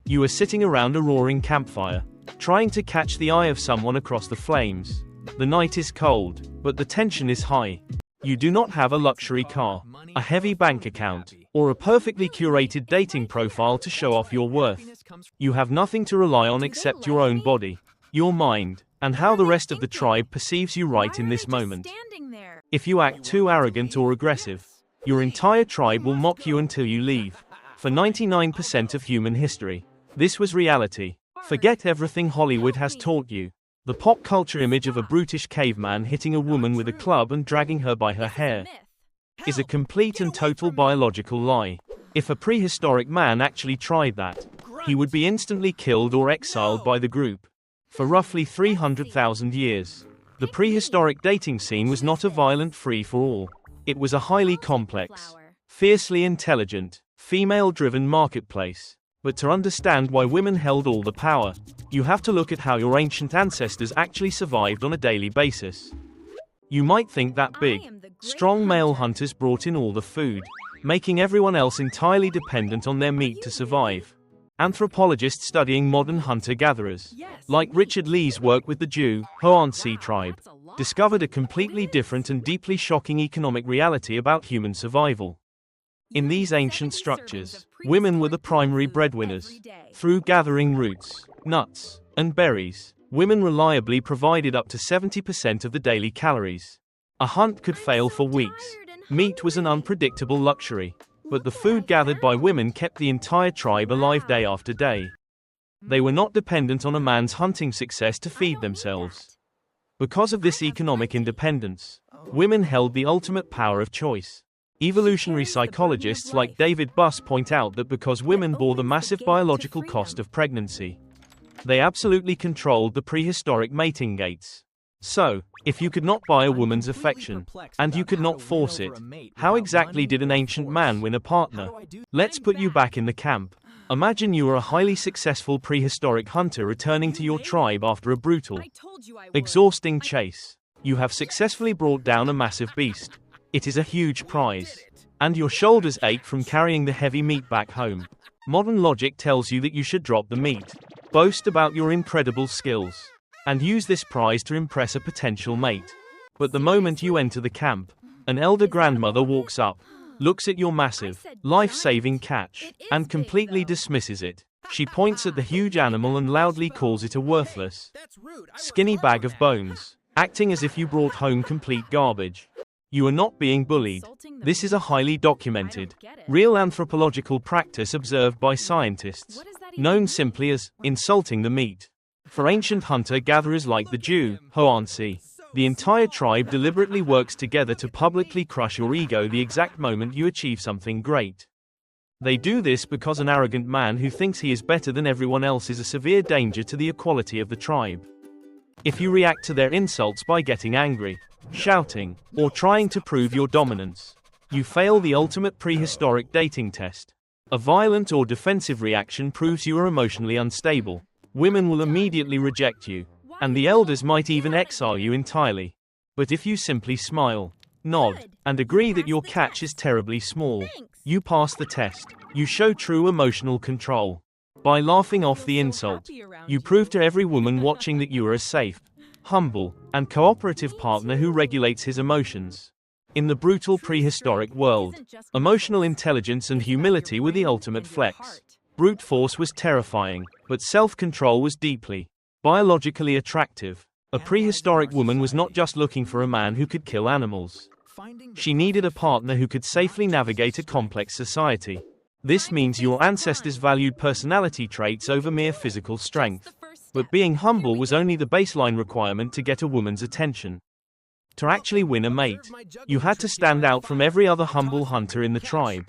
You are sitting around a roaring campfire, trying to catch the eye of someone across the flames. The night is cold, but the tension is high. You do not have a luxury car, a heavy bank account, or a perfectly curated dating profile to show off your worth. You have nothing to rely on except your own body, your mind, and how the rest of the tribe perceives you right in this moment. If you act too arrogant or aggressive, your entire tribe will mock you until you leave. For 99% of human history, this was reality. Forget everything Hollywood has taught you. The pop culture image of a brutish caveman hitting a woman with a club and dragging her by her hair is a complete and total biological lie. If a prehistoric man actually tried that, he would be instantly killed or exiled by the group. For roughly 300,000 years, the prehistoric dating scene was not a violent free-for-all. It was a highly complex, fiercely intelligent, female-driven marketplace. But to understand why women held all the power, you have to look at how your ancient ancestors actually survived on a daily basis. You might think that big, strong male hunters brought in all the food, making everyone else entirely dependent on their meat to survive. Anthropologists studying modern hunter-gatherers, like Richard Lee's work with the Jew, Hoansi tribe, discovered a completely different and deeply shocking economic reality about human survival. In these ancient structures, women were the primary breadwinners. Through gathering roots, nuts, and berries, women reliably provided up to 70% of the daily calories. A hunt could fail for weeks. Meat was an unpredictable luxury, but the food gathered by women kept the entire tribe alive day after day. They were not dependent on a man's hunting success to feed themselves. Because of this economic independence, women held the ultimate power of choice. Evolutionary psychologists like David Buss point out that because women bore the massive biological cost of pregnancy, they absolutely controlled the prehistoric mating gates. So, if you could not buy a woman's affection, and you could not force it, how exactly did an ancient man win a partner? Let's put you back in the camp. Imagine you are a highly successful prehistoric hunter returning to your tribe after a brutal, exhausting chase. You have successfully brought down a massive beast. It is a huge prize, and your shoulders ache from carrying the heavy meat back home. Modern logic tells you that you should drop the meat, boast about your incredible skills, and use this prize to impress a potential mate. But the moment you enter the camp, an elder grandmother walks up, looks at your massive, life-saving catch, and completely dismisses it. She points at the huge animal and loudly calls it a worthless, skinny bag of bones, acting as if you brought home complete garbage. You are not being bullied. This is a highly documented, real anthropological practice observed by scientists, known simply as insulting the meat. For ancient hunter-gatherers like the Jew, Hoansi, the entire tribe deliberately works together to publicly crush your ego the exact moment you achieve something great. They do this because an arrogant man who thinks he is better than everyone else is a severe danger to the equality of the tribe. If you react to their insults by getting angry, shouting, or trying to prove your dominance, you fail the ultimate prehistoric dating test. A violent or defensive reaction proves you are emotionally unstable. Women will immediately reject you, and the elders might even exile you entirely. But if you simply smile, nod, and agree that your catch is terribly small, you pass the test. You show true emotional control. By laughing off the insult, you prove to every woman watching that you are a safe, humble, and cooperative partner who regulates his emotions. In the brutal prehistoric world, emotional intelligence and humility were the ultimate flex. Brute force was terrifying, but self-control was deeply, biologically attractive. A prehistoric woman was not just looking for a man who could kill animals. She needed a partner who could safely navigate a complex society. This means your ancestors valued personality traits over mere physical strength. But being humble was only the baseline requirement to get a woman's attention. To actually win a mate, you had to stand out from every other humble hunter in the tribe.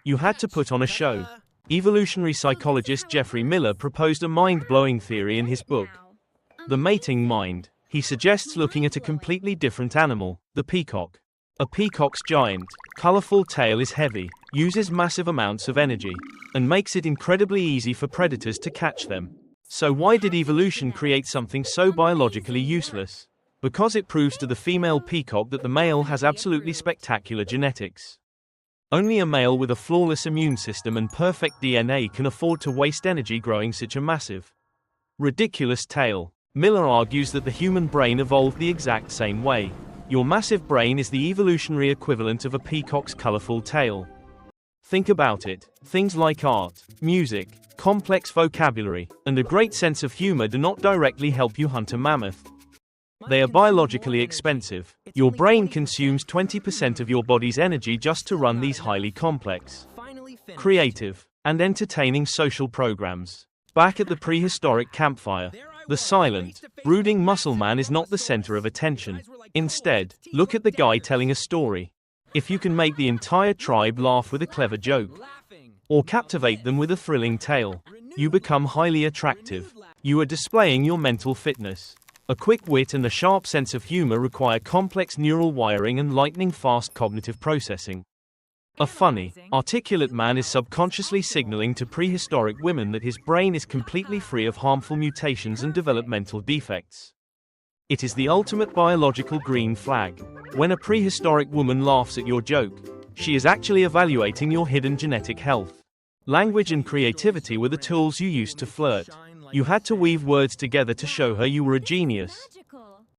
You had to put on a show. Evolutionary psychologist Jeffrey Miller proposed a mind-blowing theory in his book, The Mating Mind. He suggests looking at a completely different animal, the peacock. A peacock's giant, colorful tail is heavy, uses massive amounts of energy, and makes it incredibly easy for predators to catch them. So why did evolution create something so biologically useless? Because it proves to the female peacock that the male has absolutely spectacular genetics. Only a male with a flawless immune system and perfect DNA can afford to waste energy growing such a massive, ridiculous tail. Miller argues that the human brain evolved the exact same way. Your massive brain is the evolutionary equivalent of a peacock's colorful tail. Think about it. Things like art, music, complex vocabulary, and a great sense of humor do not directly help you hunt a mammoth. They are biologically expensive. Your brain consumes 20% of your body's energy just to run these highly complex, creative, and entertaining social programs. Back at the prehistoric campfire, the silent, brooding muscle man is not the center of attention. Instead, look at the guy telling a story. If you can make the entire tribe laugh with a clever joke, or captivate them with a thrilling tale, you become highly attractive. You are displaying your mental fitness. A quick wit and a sharp sense of humor require complex neural wiring and lightning-fast cognitive processing. A funny, articulate man is subconsciously signaling to prehistoric women that his brain is completely free of harmful mutations and developmental defects. It is the ultimate biological green flag. When a prehistoric woman laughs at your joke, she is actually evaluating your hidden genetic health. Language and creativity were the tools you used to flirt. You had to weave words together to show her you were a genius.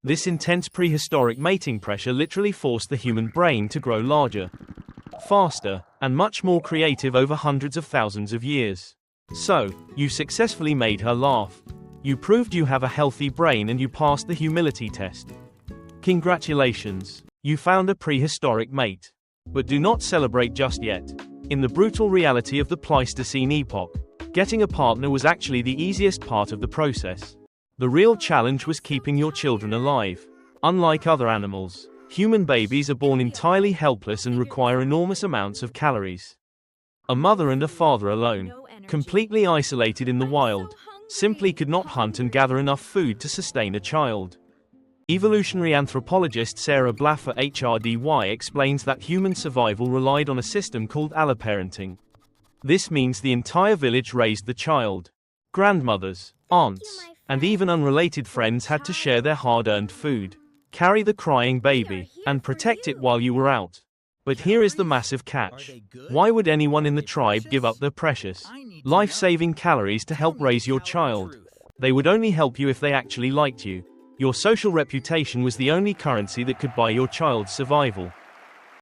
This intense prehistoric mating pressure literally forced the human brain to grow larger, faster, and much more creative over hundreds of thousands of years. So, you successfully made her laugh. You proved you have a healthy brain and you passed the humility test. Congratulations, you found a prehistoric mate. But do not celebrate just yet. In the brutal reality of the Pleistocene epoch, getting a partner was actually the easiest part of the process. The real challenge was keeping your children alive. Unlike other animals, human babies are born entirely helpless and require enormous amounts of calories. A mother and a father alone, completely isolated in the wild, simply could not hunt and gather enough food to sustain a child. Evolutionary anthropologist Sarah Blaffer HRDY explains that human survival relied on a system called alloparenting. This means the entire village raised the child. Grandmothers, aunts, and even unrelated friends had to share their hard-earned food, carry the crying baby, and protect it while you were out. But here is the massive catch. Why would anyone in the tribe give up their precious, life-saving calories to help raise your child? They would only help you if they actually liked you. Your social reputation was the only currency that could buy your child's survival.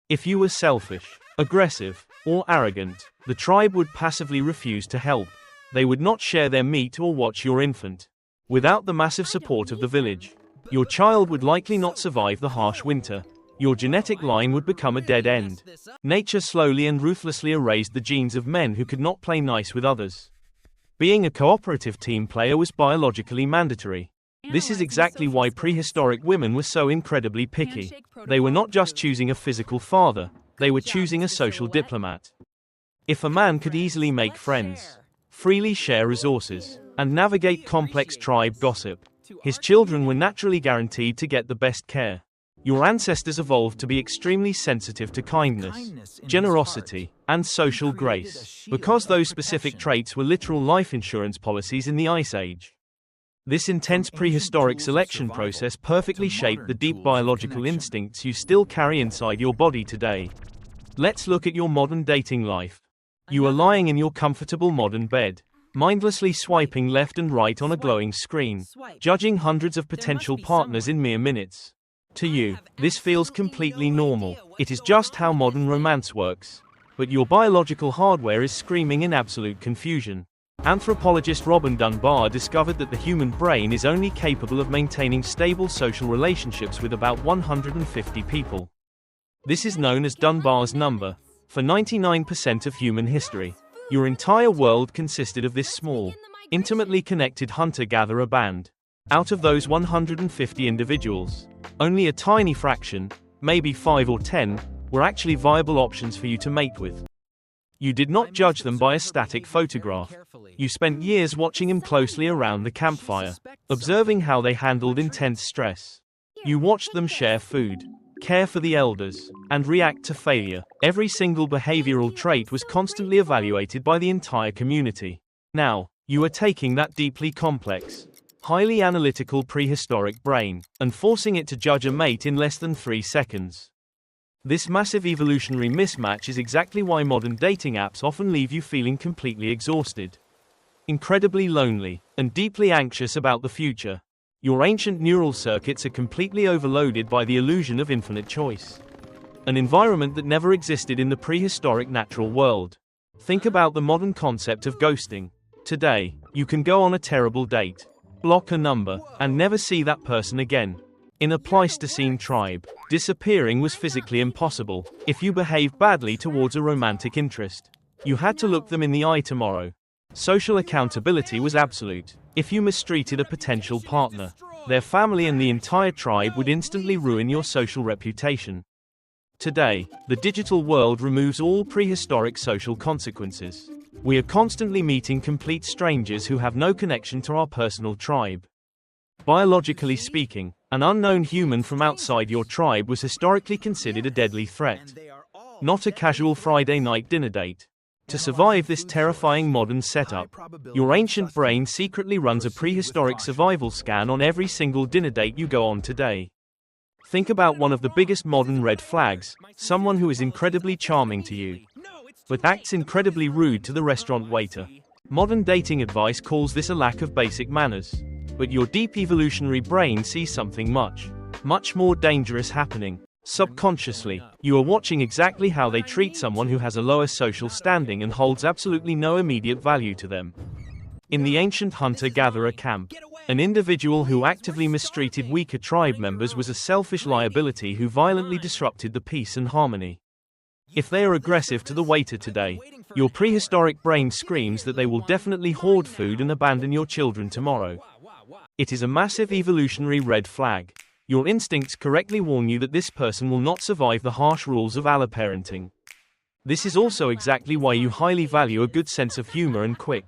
If you were selfish, aggressive, or arrogant, the tribe would passively refuse to help. They would not share their meat or watch your infant. Without the massive support of the village, your child would likely not survive the harsh winter. Your genetic line would become a dead end. Nature slowly and ruthlessly erased the genes of men who could not play nice with others. Being a cooperative team player was biologically mandatory. This is exactly why prehistoric women were so incredibly picky. They were not just choosing a physical father, they were choosing a social diplomat. If a man could easily make friends, freely share resources, and navigate complex tribe gossip, his children were naturally guaranteed to get the best care. Your ancestors evolved to be extremely sensitive to kindness, generosity, and social grace, because those specific traits were literal life insurance policies in the Ice Age. This intense prehistoric selection process perfectly shaped the deep biological instincts you still carry inside your body today. Let's look at your modern dating life. You are lying in your comfortable modern bed, mindlessly swiping left and right on a glowing screen, judging hundreds of potential partners in mere minutes. To you, this feels completely normal. It is just how modern romance works. But your biological hardware is screaming in absolute confusion. Anthropologist Robin Dunbar discovered that the human brain is only capable of maintaining stable social relationships with about 150 people. This is known as Dunbar's number. For 99% of human history, your entire world consisted of this small, intimately connected hunter-gatherer band. Out of those 150 individuals, only a tiny fraction, maybe 5 or 10, were actually viable options for you to mate with. You did not judge them by a static photograph. You spent years watching them closely around the campfire, observing how they handled intense stress. You watched them share food, care for the elders, and react to failure. Every single behavioral trait was constantly evaluated by the entire community. Now, you are taking that deeply complex, highly analytical prehistoric brain, and forcing it to judge a mate in less than 3 seconds. This massive evolutionary mismatch is exactly why modern dating apps often leave you feeling completely exhausted, incredibly lonely, and deeply anxious about the future. Your ancient neural circuits are completely overloaded by the illusion of infinite choice, an environment that never existed in the prehistoric natural world. Think about the modern concept of ghosting. Today, you can go on a terrible date, block a number, and never see that person again. In a Pleistocene tribe, disappearing was physically impossible. If you behaved badly towards a romantic interest, you had to look them in the eye tomorrow. Social accountability was absolute. If you mistreated a potential partner, their family and the entire tribe would instantly ruin your social reputation. Today, the digital world removes all prehistoric social consequences. We are constantly meeting complete strangers who have no connection to our personal tribe. Biologically speaking, an unknown human from outside your tribe was historically considered a deadly threat, not a casual Friday night dinner date. To survive this terrifying modern setup, your ancient brain secretly runs a prehistoric survival scan on every single dinner date you go on today. Think about one of the biggest modern red flags, someone who is incredibly charming to you, but acts incredibly rude to the restaurant waiter. Modern dating advice calls this a lack of basic manners, but your deep evolutionary brain sees something much more dangerous happening. Subconsciously, you are watching exactly how they treat someone who has a lower social standing and holds absolutely no immediate value to them. In the ancient hunter-gatherer camp, an individual who actively mistreated weaker tribe members was a selfish liability who violently disrupted the peace and harmony. If they are aggressive to the waiter today, your prehistoric brain screams that they will definitely hoard food and abandon your children tomorrow. It is a massive evolutionary red flag. Your instincts correctly warn you that this person will not survive the harsh rules of alloparenting. This is also exactly why you highly value a good sense of humor and quick,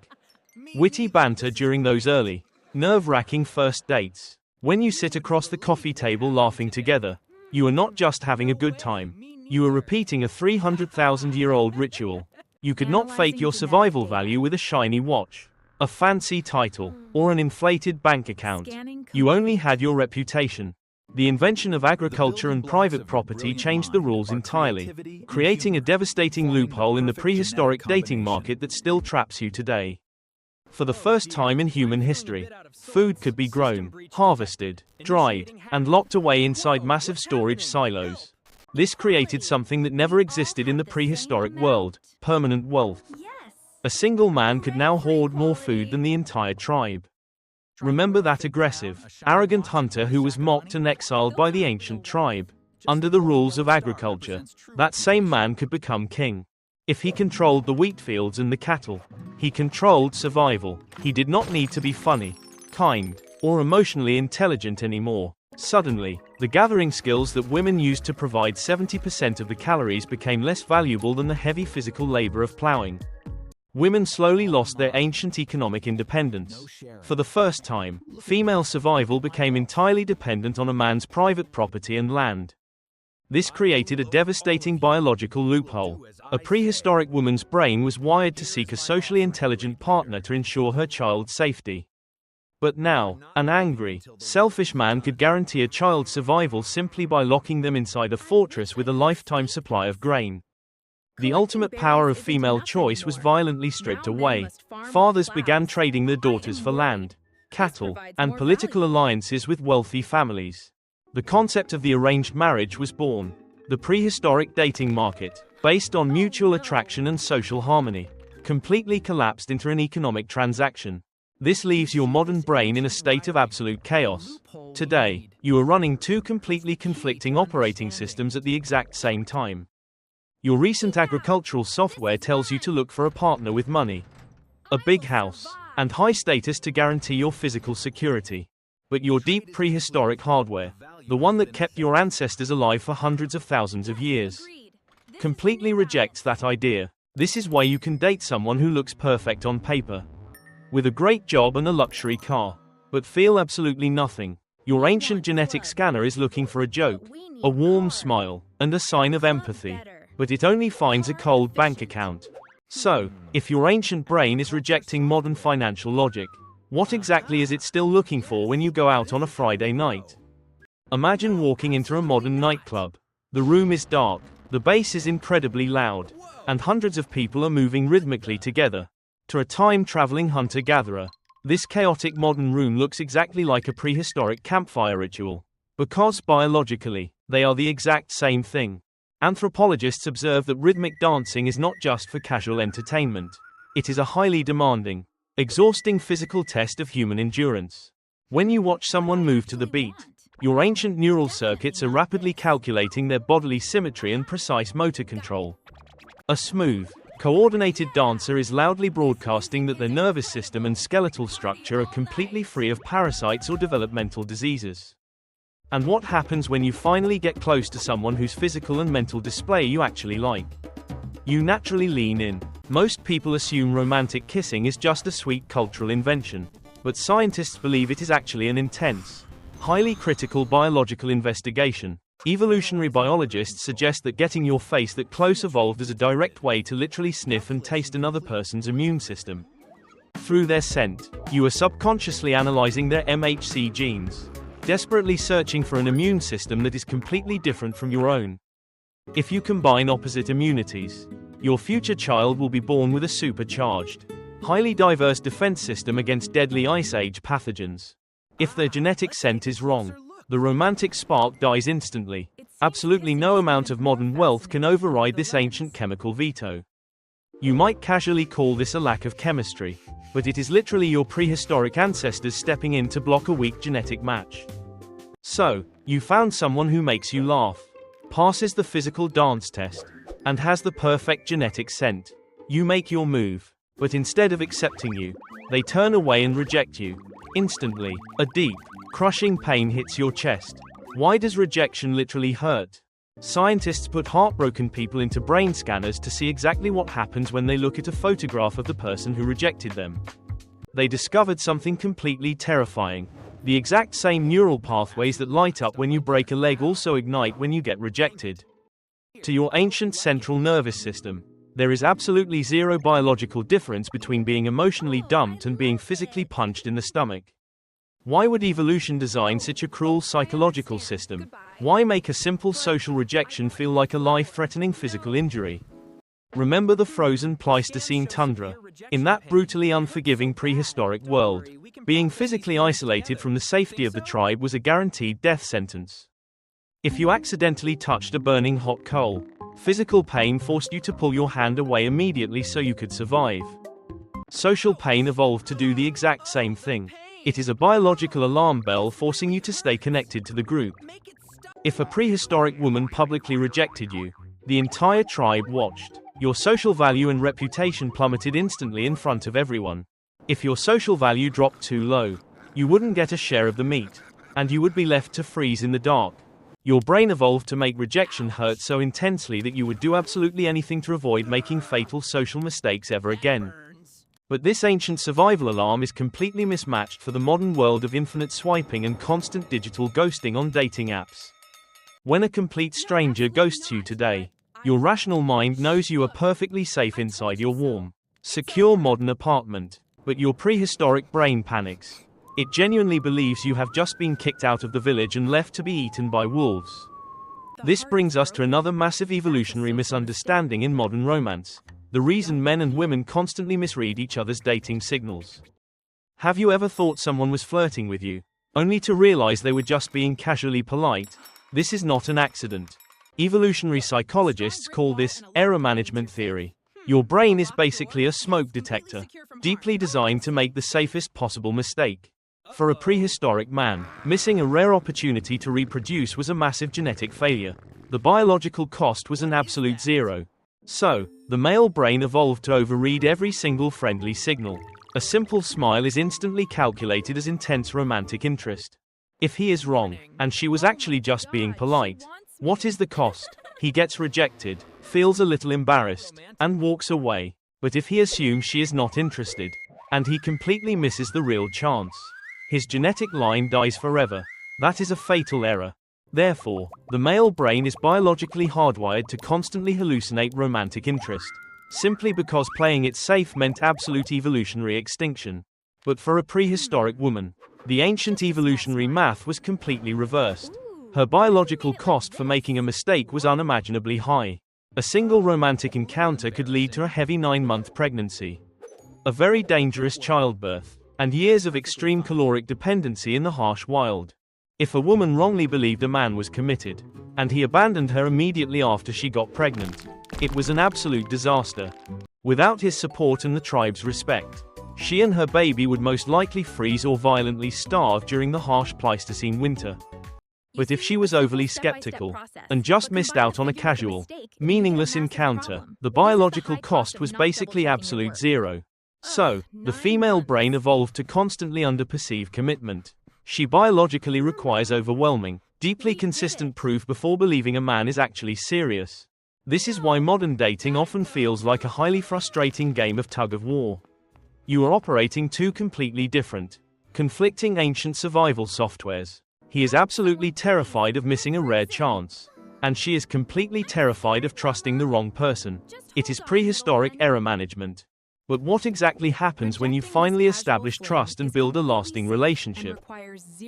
witty banter during those early, nerve-wracking first dates. When you sit across the coffee table laughing together, you are not just having a good time. You are repeating a 300,000-year-old ritual. You could not fake your survival value with a shiny watch, a fancy title, or an inflated bank account. You only had your reputation. The invention of agriculture and private property changed the rules entirely, creating a devastating loophole in the prehistoric dating market that still traps you today. For the first time in human history, food could be grown, harvested, dried, and locked away inside massive storage silos. This created something that never existed in the prehistoric world: permanent wealth. A single man could now hoard more food than the entire tribe. Remember that aggressive, arrogant hunter who was mocked and exiled by the ancient tribe? Under the rules of agriculture, that same man could become king. If he controlled the wheat fields and the cattle, he controlled survival. He did not need to be funny, kind, or emotionally intelligent anymore. Suddenly, the gathering skills that women used to provide 70% of the calories became less valuable than the heavy physical labor of plowing. Women slowly lost their ancient economic independence. For the first time, female survival became entirely dependent on a man's private property and land. This created a devastating biological loophole. A prehistoric woman's brain was wired to seek a socially intelligent partner to ensure her child's safety. But now, an angry, selfish man could guarantee a child's survival simply by locking them inside a fortress with a lifetime supply of grain. The ultimate power of female choice was violently stripped away. Fathers began trading their daughters for land, cattle, and political alliances with wealthy families. The concept of the arranged marriage was born. The prehistoric dating market, based on mutual attraction and social harmony, completely collapsed into an economic transaction. This leaves your modern brain in a state of absolute chaos. Today, you are running two completely conflicting operating systems at the exact same time. Your recent agricultural software tells you to look for a partner with money, a big house, and high status to guarantee your physical security. But your deep prehistoric hardware, the one that kept your ancestors alive for hundreds of thousands of years, completely rejects that idea. This is why you can date someone who looks perfect on paper, with a great job and a luxury car, but feel absolutely nothing. Your ancient genetic scanner is looking for a joke, a warm smile, and a sign of empathy, but it only finds a cold bank account. So, if your ancient brain is rejecting modern financial logic, what exactly is it still looking for when you go out on a Friday night? Imagine walking into a modern nightclub. The room is dark, the bass is incredibly loud, and hundreds of people are moving rhythmically together. To a time-traveling hunter-gatherer, this chaotic modern room looks exactly like a prehistoric campfire ritual. Because, biologically, they are the exact same thing. Anthropologists observe that rhythmic dancing is not just for casual entertainment. It is a highly demanding, exhausting physical test of human endurance. When you watch someone move to the beat, your ancient neural circuits are rapidly calculating their bodily symmetry and precise motor control. A smooth, coordinated dancer is loudly broadcasting that their nervous system and skeletal structure are completely free of parasites or developmental diseases. And what happens when you finally get close to someone whose physical and mental display you actually like? You naturally lean in. Most people assume romantic kissing is just a sweet cultural invention, but scientists believe it is actually an intense, highly critical biological investigation. Evolutionary biologists suggest that getting your face that close evolved as a direct way to literally sniff and taste another person's immune system. Through their scent, you are subconsciously analyzing their MHC genes, desperately searching for an immune system that is completely different from your own. If you combine opposite immunities, your future child will be born with a supercharged, highly diverse defense system against deadly Ice Age pathogens. If their genetic scent is wrong, the romantic spark dies instantly. Absolutely no amount of modern wealth can override this ancient chemical veto. You might casually call this a lack of chemistry, but it is literally your prehistoric ancestors stepping in to block a weak genetic match. So, you found someone who makes you laugh, passes the physical dance test, and has the perfect genetic scent. You make your move, but instead of accepting you, they turn away and reject you. Instantly, a deep, crushing pain hits your chest. Why does rejection literally hurt? Scientists put heartbroken people into brain scanners to see exactly what happens when they look at a photograph of the person who rejected them. They discovered something completely terrifying. The exact same neural pathways that light up when you break a leg also ignite when you get rejected. To your ancient central nervous system, there is absolutely zero biological difference between being emotionally dumped and being physically punched in the stomach. Why would evolution design such a cruel psychological system? Why make a simple social rejection feel like a life-threatening physical injury? Remember the frozen Pleistocene tundra? In that brutally unforgiving prehistoric world, being physically isolated from the safety of the tribe was a guaranteed death sentence. If you accidentally touched a burning hot coal, physical pain forced you to pull your hand away immediately so you could survive. Social pain evolved to do the exact same thing. It is a biological alarm bell forcing you to stay connected to the group. If a prehistoric woman publicly rejected you, the entire tribe watched. Your social value and reputation plummeted instantly in front of everyone. If your social value dropped too low, you wouldn't get a share of the meat, and you would be left to freeze in the dark. Your brain evolved to make rejection hurt so intensely that you would do absolutely anything to avoid making fatal social mistakes ever again. But this ancient survival alarm is completely mismatched for the modern world of infinite swiping and constant digital ghosting on dating apps. When a complete stranger ghosts you today, your rational mind knows you are perfectly safe inside your warm, secure modern apartment, but your prehistoric brain panics. It genuinely believes you have just been kicked out of the village and left to be eaten by wolves. This brings us to another massive evolutionary misunderstanding in modern romance: the reason men and women constantly misread each other's dating signals. Have you ever thought someone was flirting with you, only to realize they were just being casually polite? This is not an accident. Evolutionary psychologists call this error management theory. Your brain is basically a smoke detector, deeply designed to make the safest possible mistake. For a prehistoric man, missing a rare opportunity to reproduce was a massive genetic failure. The biological cost was an absolute zero. So, the male brain evolved to overread every single friendly signal. A simple smile is instantly calculated as intense romantic interest. If he is wrong, and she was actually just being polite, what is the cost? He gets rejected, feels a little embarrassed, and walks away. But if he assumes she is not interested, and he completely misses the real chance, his genetic line dies forever. That is a fatal error. Therefore, the male brain is biologically hardwired to constantly hallucinate romantic interest, simply because playing it safe meant absolute evolutionary extinction. But for a prehistoric woman, the ancient evolutionary math was completely reversed. Her biological cost for making a mistake was unimaginably high. A single romantic encounter could lead to a heavy 9-month pregnancy, a very dangerous childbirth, and years of extreme caloric dependency in the harsh wild. If a woman wrongly believed a man was committed, and he abandoned her immediately after she got pregnant, it was an absolute disaster. Without his support and the tribe's respect, she and her baby would most likely freeze or violently starve during the harsh Pleistocene winter. But if she was overly skeptical and just missed out on a casual, meaningless encounter, the biological cost was basically absolute zero. So, the female brain evolved to constantly underperceive commitment. She biologically requires overwhelming, deeply consistent proof before believing a man is actually serious. This is why modern dating often feels like a highly frustrating game of tug-of-war. You are operating two completely different, conflicting ancient survival softwares. He is absolutely terrified of missing a rare chance, and she is completely terrified of trusting the wrong person. It is prehistoric error management. But what exactly happens when you finally establish trust and build a lasting relationship?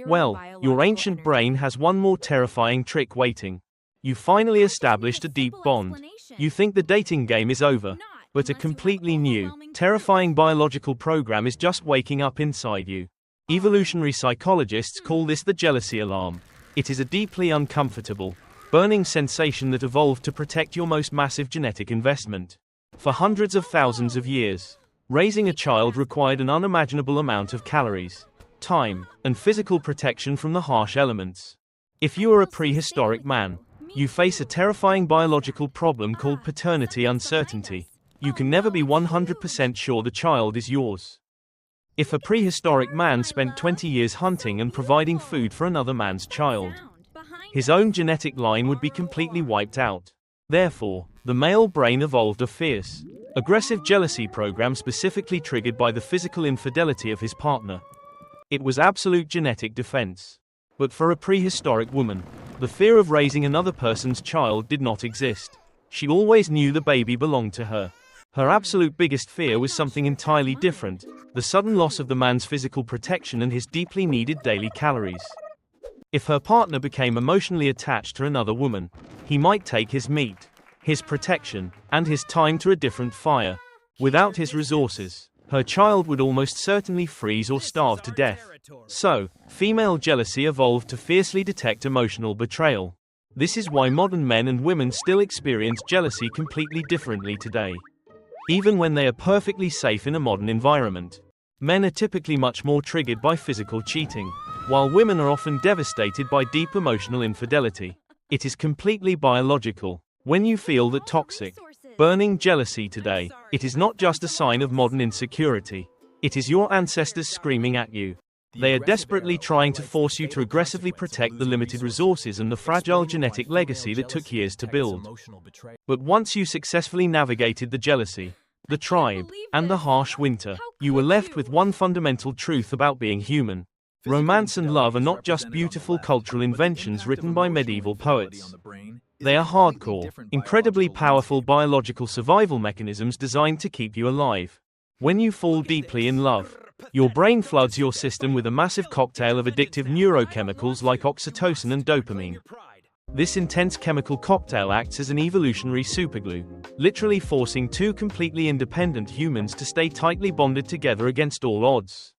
Well, your ancient brain has one more terrifying trick waiting. You finally established a deep bond. You think the dating game is over, but a completely new, terrifying biological program is just waking up inside you. Evolutionary psychologists call this the jealousy alarm. It is a deeply uncomfortable, burning sensation that evolved to protect your most massive genetic investment. For hundreds of thousands of years, raising a child required an unimaginable amount of calories, time, and physical protection from the harsh elements. If you are a prehistoric man, you face a terrifying biological problem called paternity uncertainty. You can never be 100% sure the child is yours. If a prehistoric man spent 20 years hunting and providing food for another man's child, his own genetic line would be completely wiped out. Therefore, the male brain evolved a fierce, aggressive jealousy program specifically triggered by the physical infidelity of his partner. It was absolute genetic defense. But for a prehistoric woman, the fear of raising another person's child did not exist. She always knew the baby belonged to her. Her absolute biggest fear was something entirely different, the sudden loss of the man's physical protection and his deeply needed daily calories. If her partner became emotionally attached to another woman, he might take his meat, his protection, and his time to a different fire. Without his resources, her child would almost certainly freeze or starve to death. So, female jealousy evolved to fiercely detect emotional betrayal. This is why modern men and women still experience jealousy completely differently today. Even when they are perfectly safe in a modern environment, men are typically much more triggered by physical cheating, while women are often devastated by deep emotional infidelity. It is completely biological. When you feel that toxic, burning jealousy today, it is not just a sign of modern insecurity. It is your ancestors screaming at you. They are desperately trying to force you to aggressively protect the limited resources and the fragile genetic legacy that took years to build. But once you successfully navigated the jealousy, the tribe, and the harsh winter, you were left with one fundamental truth about being human. Romance and love are not just beautiful cultural inventions written by medieval poets. They are hardcore, incredibly powerful biological survival mechanisms designed to keep you alive. When you fall deeply in love, your brain floods your system with a massive cocktail of addictive neurochemicals like oxytocin and dopamine. This intense chemical cocktail acts as an evolutionary superglue, literally forcing two completely independent humans to stay tightly bonded together against all odds.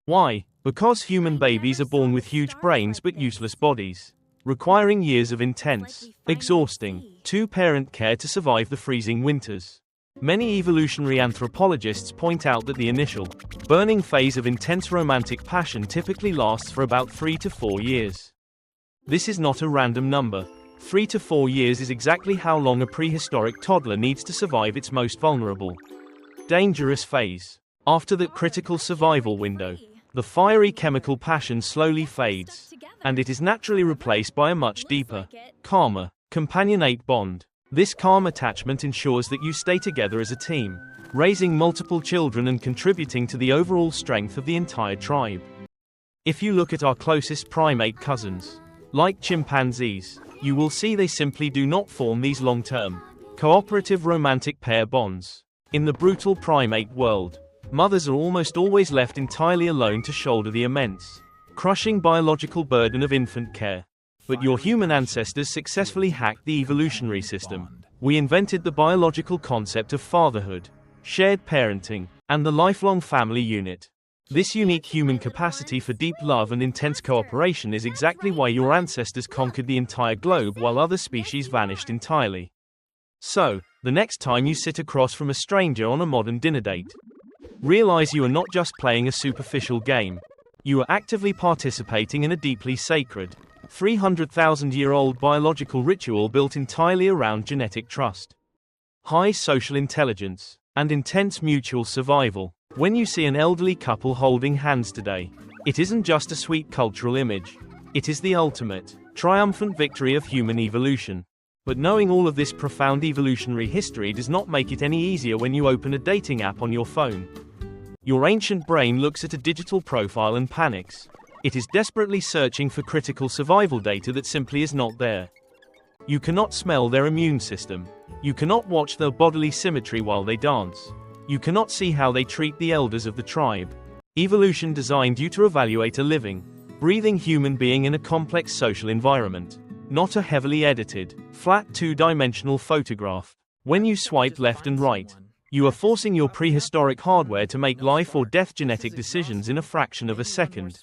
Why? Because human babies are born with huge brains but useless bodies, requiring years of intense, exhausting, two-parent care to survive the freezing winters. Many evolutionary anthropologists point out that the initial, burning phase of intense romantic passion typically lasts for about 3 to 4 years. This is not a random number. 3 to 4 years is exactly how long a prehistoric toddler needs to survive its most vulnerable, dangerous phase. After that critical survival window, the fiery chemical passion slowly fades, and it is naturally replaced by a much deeper, calmer, companionate bond. This calm attachment ensures that you stay together as a team, raising multiple children and contributing to the overall strength of the entire tribe. If you look at our closest primate cousins, like chimpanzees, you will see they simply do not form these long-term, cooperative romantic pair bonds. In the brutal primate world, mothers are almost always left entirely alone to shoulder the immense, crushing biological burden of infant care. But your human ancestors successfully hacked the evolutionary system. We invented the biological concept of fatherhood, shared parenting, and the lifelong family unit. This unique human capacity for deep love and intense cooperation is exactly why your ancestors conquered the entire globe while other species vanished entirely. So, the next time you sit across from a stranger on a modern dinner date, realize you are not just playing a superficial game. You are actively participating in a deeply sacred, 300,000-year-old biological ritual built entirely around genetic trust, high social intelligence, and intense mutual survival. When you see an elderly couple holding hands today, it isn't just a sweet cultural image. It is the ultimate, triumphant victory of human evolution. But knowing all of this profound evolutionary history does not make it any easier when you open a dating app on your phone. Your ancient brain looks at a digital profile and panics. It is desperately searching for critical survival data that simply is not there. You cannot smell their immune system. You cannot watch their bodily symmetry while they dance. You cannot see how they treat the elders of the tribe. Evolution designed you to evaluate a living, breathing human being in a complex social environment, not a heavily edited, flat two-dimensional photograph. When you swipe left and right, you are forcing your prehistoric hardware to make life or death genetic decisions in a fraction of a second.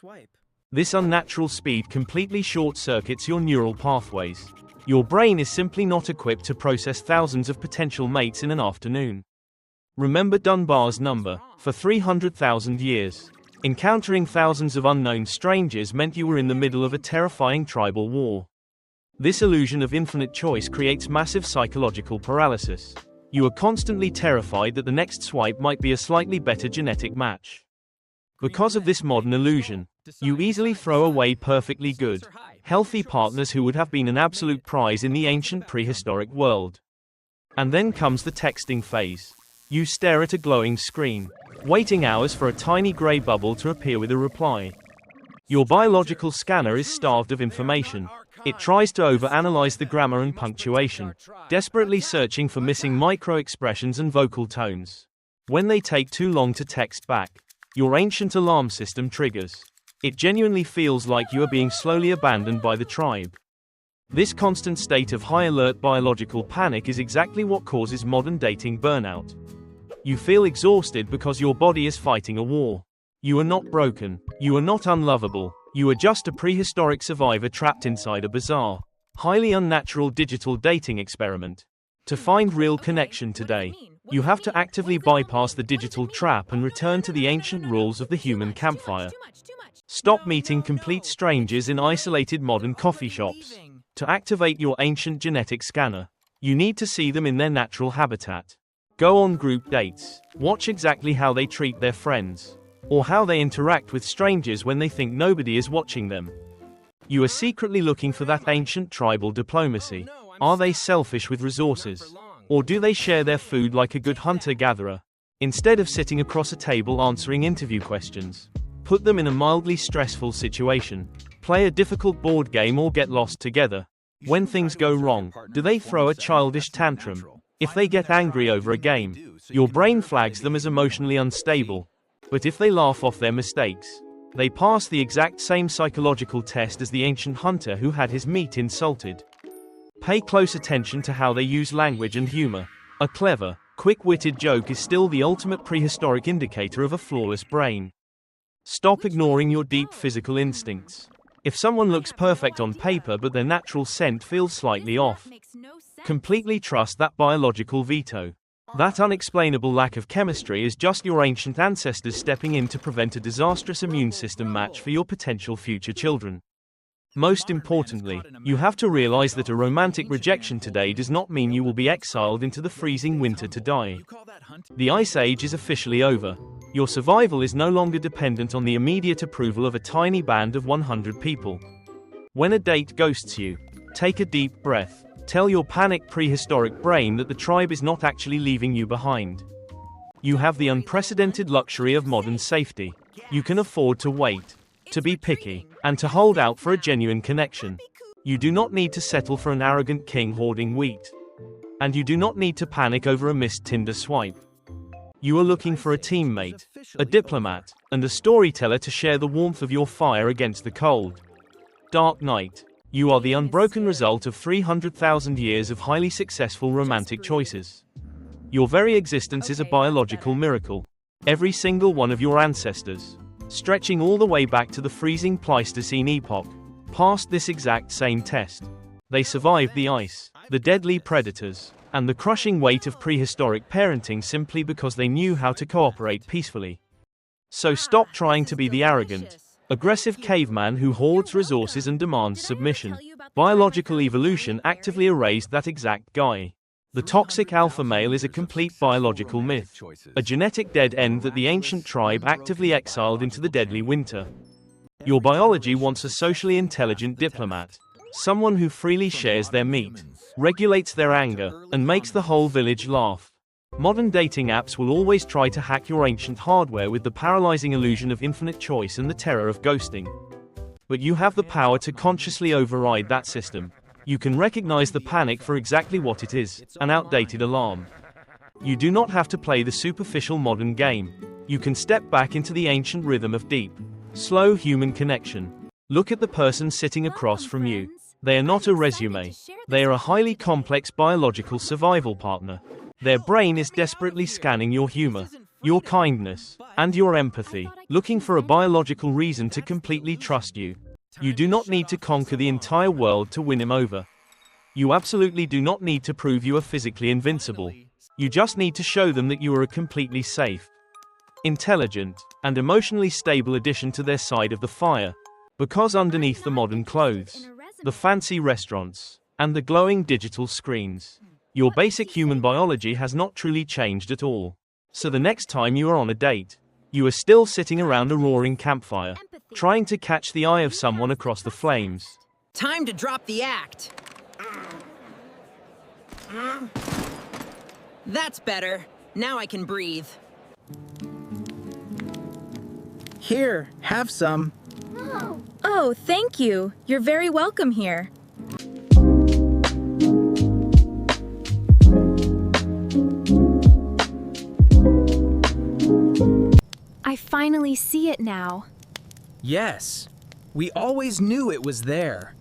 This unnatural speed completely short-circuits your neural pathways. Your brain is simply not equipped to process thousands of potential mates in an afternoon. Remember Dunbar's number. For 300,000 years, encountering thousands of unknown strangers meant you were in the middle of a terrifying tribal war. This illusion of infinite choice creates massive psychological paralysis. You are constantly terrified that the next swipe might be a slightly better genetic match. Because of this modern illusion, you easily throw away perfectly good, healthy partners who would have been an absolute prize in the ancient prehistoric world. And then comes the texting phase. You stare at a glowing screen, waiting hours for a tiny gray bubble to appear with a reply. Your biological scanner is starved of information. It tries to overanalyze the grammar and punctuation, desperately searching for missing micro-expressions and vocal tones. When they take too long to text back, your ancient alarm system triggers. It genuinely feels like you are being slowly abandoned by the tribe. This constant state of high-alert biological panic is exactly what causes modern dating burnout. You feel exhausted because your body is fighting a war. You are not broken. You are not unlovable. You are just a prehistoric survivor trapped inside a bizarre, highly unnatural digital dating experiment. To find real connection today, you have to actively bypass the digital trap and return to the ancient rules of the human campfire. Stop meeting complete strangers in isolated modern coffee shops. To activate your ancient genetic scanner, you need to see them in their natural habitat. Go on group dates. Watch exactly how they treat their friends, or how they interact with strangers when they think nobody is watching them. You are secretly looking for that ancient tribal diplomacy. Are they selfish with resources? Or do they share their food like a good hunter-gatherer? Instead of sitting across a table answering interview questions, put them in a mildly stressful situation. Play a difficult board game or get lost together. When things go wrong, do they throw a childish tantrum? If they get angry over a game, your brain flags them as emotionally unstable. But if they laugh off their mistakes, they pass the exact same psychological test as the ancient hunter who had his meat insulted. Pay close attention to how they use language and humor. A clever, quick-witted joke is still the ultimate prehistoric indicator of a flawless brain. Stop ignoring your deep physical instincts. If someone looks perfect on paper but their natural scent feels slightly off, completely trust that biological veto. That unexplainable lack of chemistry is just your ancient ancestors stepping in to prevent a disastrous immune system match for your potential future children. Most importantly, you have to realize that a romantic rejection today does not mean you will be exiled into the freezing winter to die. The Ice Age is officially over. Your survival is no longer dependent on the immediate approval of a tiny band of 100 people. When a date ghosts you, take a deep breath. Tell your panicked prehistoric brain that the tribe is not actually leaving you behind. You have the unprecedented luxury of modern safety. You can afford to wait, to be picky, and to hold out for a genuine connection. You do not need to settle for an arrogant king hoarding wheat. And you do not need to panic over a missed Tinder swipe. You are looking for a teammate, a diplomat, and a storyteller to share the warmth of your fire against the cold, dark night. You are the unbroken result of 300,000 years of highly successful romantic choices. Your very existence is a biological miracle. Every single one of your ancestors, stretching all the way back to the freezing Pleistocene epoch, passed this exact same test. They survived the ice, the deadly predators, and the crushing weight of prehistoric parenting simply because they knew how to cooperate peacefully. So stop trying to be the arrogant, aggressive caveman who hoards resources and demands submission. Biological evolution actively erased that exact guy. The toxic alpha male is a complete biological myth, a genetic dead end that the ancient tribe actively exiled into the deadly winter. Your biology wants a socially intelligent diplomat, someone who freely shares their meat, regulates their anger, and makes the whole village laugh. Modern dating apps will always try to hack your ancient hardware with the paralyzing illusion of infinite choice and the terror of ghosting. But you have the power to consciously override that system. You can recognize the panic for exactly what it is, an outdated alarm. You do not have to play the superficial modern game. You can step back into the ancient rhythm of deep, slow human connection. Look at the person sitting across from you. They are not a resume. They are a highly complex biological survival partner. Their brain is desperately scanning your humor, your kindness, and your empathy, looking for a biological reason to completely trust you. You do not need to conquer the entire world to win him over. You absolutely do not need to prove you are physically invincible. You just need to show them that you are a completely safe, intelligent, and emotionally stable addition to their side of the fire. Because underneath the modern clothes, the fancy restaurants, and the glowing digital screens, your basic human biology has not truly changed at all. So the next time you are on a date, you are still sitting around a roaring campfire, trying to catch the eye of someone across the flames. Time to drop the act. That's better. Now I can breathe. Here, have some. Oh, thank you. You're very welcome here. I finally see it now. Yes, we always knew it was there.